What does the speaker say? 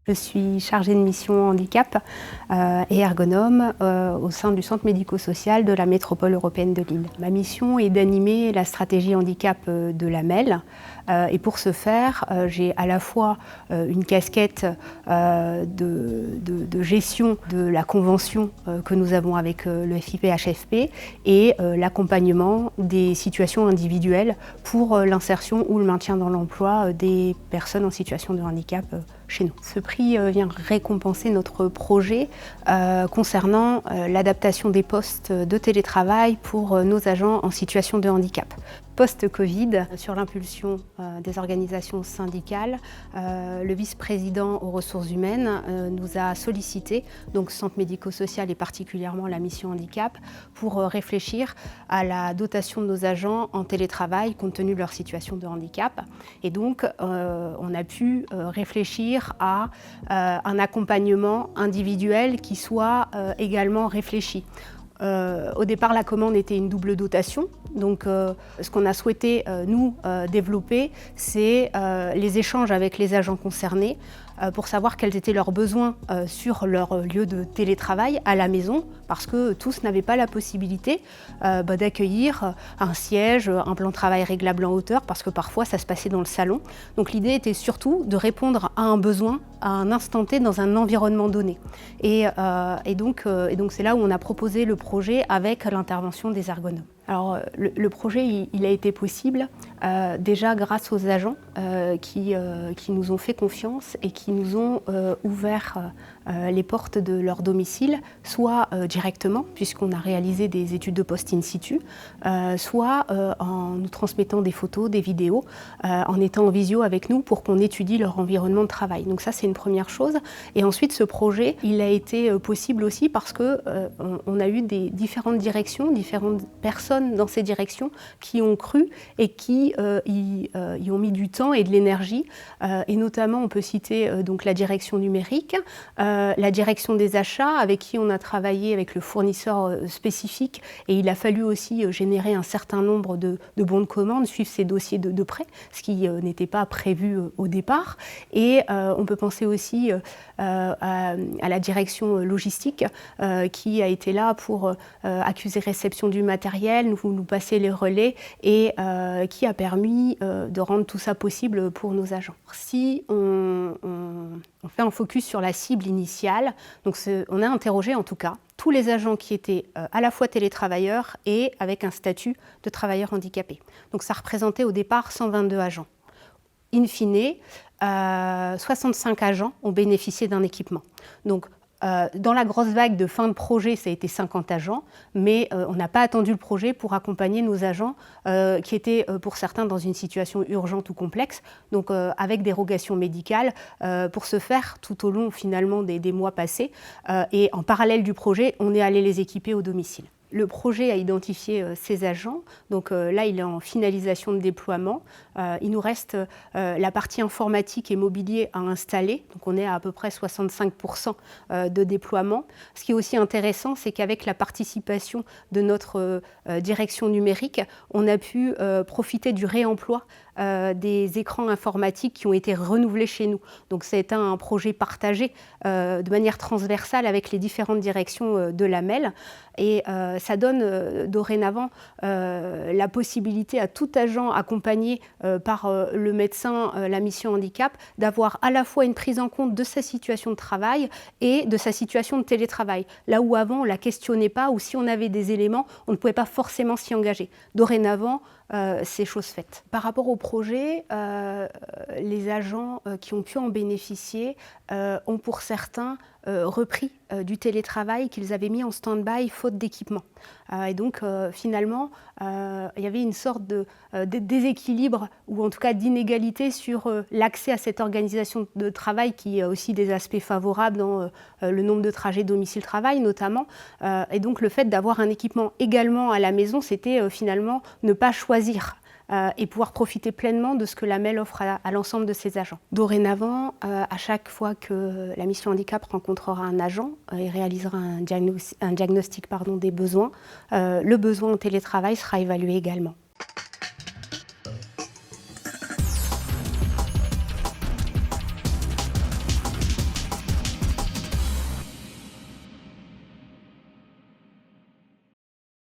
Je suis chargée de mission handicap et ergonome au sein du centre médico-social de la métropole européenne de Lille. Ma mission est d'animer la stratégie handicap de la MEL et pour ce faire, j'ai à la fois une casquette de gestion de la convention que nous avons avec le FIP-HFP et l'accompagnement des situations individuelles pour l'insertion ou le maintien dans l'emploi des personnes en situation de handicap chez nous. Ce prix vient récompenser notre projet concernant l'adaptation des postes de télétravail pour nos agents en situation de handicap. Post-Covid, sur l'impulsion des organisations syndicales, le vice-président aux ressources humaines nous a sollicité, donc Centre médico-social et particulièrement la mission handicap, pour réfléchir à la dotation de nos agents en télétravail compte tenu de leur situation de handicap. Et donc, on a pu réfléchir à un accompagnement individuel qui soit également réfléchi. Au départ, la commande était une double dotation. Donc, ce qu'on a souhaité, nous, développer, c'est les échanges avec les agents concernés pour savoir quels étaient leurs besoins sur leur lieu de télétravail à la maison, parce que tous n'avaient pas la possibilité d'accueillir un siège, un plan de travail réglable en hauteur, parce que parfois ça se passait dans le salon. Donc l'idée était surtout de répondre à un besoin à un instant T dans un environnement donné. Et donc c'est là où on a proposé le projet avec l'intervention des ergonomes. Alors le projet il a été possible déjà grâce aux agents qui nous ont fait confiance et qui nous ont ouvert les portes de leur domicile, soit directement puisqu'on a réalisé des études de poste in situ, soit en nous transmettant des photos, des vidéos, en étant en visio avec nous pour qu'on étudie leur environnement de travail. Donc ça c'est une première chose. Et ensuite ce projet il a été possible aussi parce que on a eu des différentes directions, différentes personnes dans ces directions qui ont cru et qui y ont mis du temps et de l'énergie. Et notamment, on peut citer donc la direction numérique, la direction des achats avec qui on a travaillé avec le fournisseur spécifique et il a fallu aussi générer un certain nombre de bons de commande, suivre ces dossiers de près, ce qui n'était pas prévu au départ. Et on peut penser aussi à la direction logistique qui a été là pour accuser réception du matériel, nous passer les relais et qui a permis de rendre tout ça possible pour nos agents. Si on fait un focus sur la cible initiale, donc on a interrogé en tout cas tous les agents qui étaient à la fois télétravailleurs et avec un statut de travailleur handicapé. Donc ça représentait au départ 122 agents. In fine, 65 agents ont bénéficié d'un équipement. Donc, dans la grosse vague de fin de projet, ça a été 50 agents, mais on n'a pas attendu le projet pour accompagner nos agents qui étaient pour certains dans une situation urgente ou complexe, donc avec dérogation médicale pour ce faire tout au long finalement des mois passés. Et en parallèle du projet, on est allé les équiper au domicile. Le projet a identifié ces agents, donc là il est en finalisation de déploiement. Il nous reste la partie informatique et mobilier à installer, donc on est à peu près 65% de déploiement. Ce qui est aussi intéressant, c'est qu'avec la participation de notre direction numérique, on a pu profiter du réemploi des écrans informatiques qui ont été renouvelés chez nous. Donc c'est un projet partagé de manière transversale avec les différentes directions de la MEL. Et ça donne dorénavant la possibilité à tout agent accompagné par le médecin, la mission handicap, d'avoir à la fois une prise en compte de sa situation de travail et de sa situation de télétravail. Là où avant on ne la questionnait pas ou si on avait des éléments, on ne pouvait pas forcément s'y engager. Dorénavant, c'est chose faite. Par rapport au projet, les agents qui ont pu en bénéficier ont pour certains repris du télétravail qu'ils avaient mis en stand-by faute d'équipement. Et donc finalement, il y avait une sorte de déséquilibre ou en tout cas d'inégalité sur l'accès à cette organisation de travail qui a aussi des aspects favorables dans le nombre de trajets domicile-travail notamment. Et donc le fait d'avoir un équipement également à la maison, c'était finalement ne pas choisir et pouvoir profiter pleinement de ce que la MEL offre à l'ensemble de ses agents. Dorénavant, à chaque fois que la mission handicap rencontrera un agent et réalisera un diagnostic des besoins, le besoin en télétravail sera évalué également.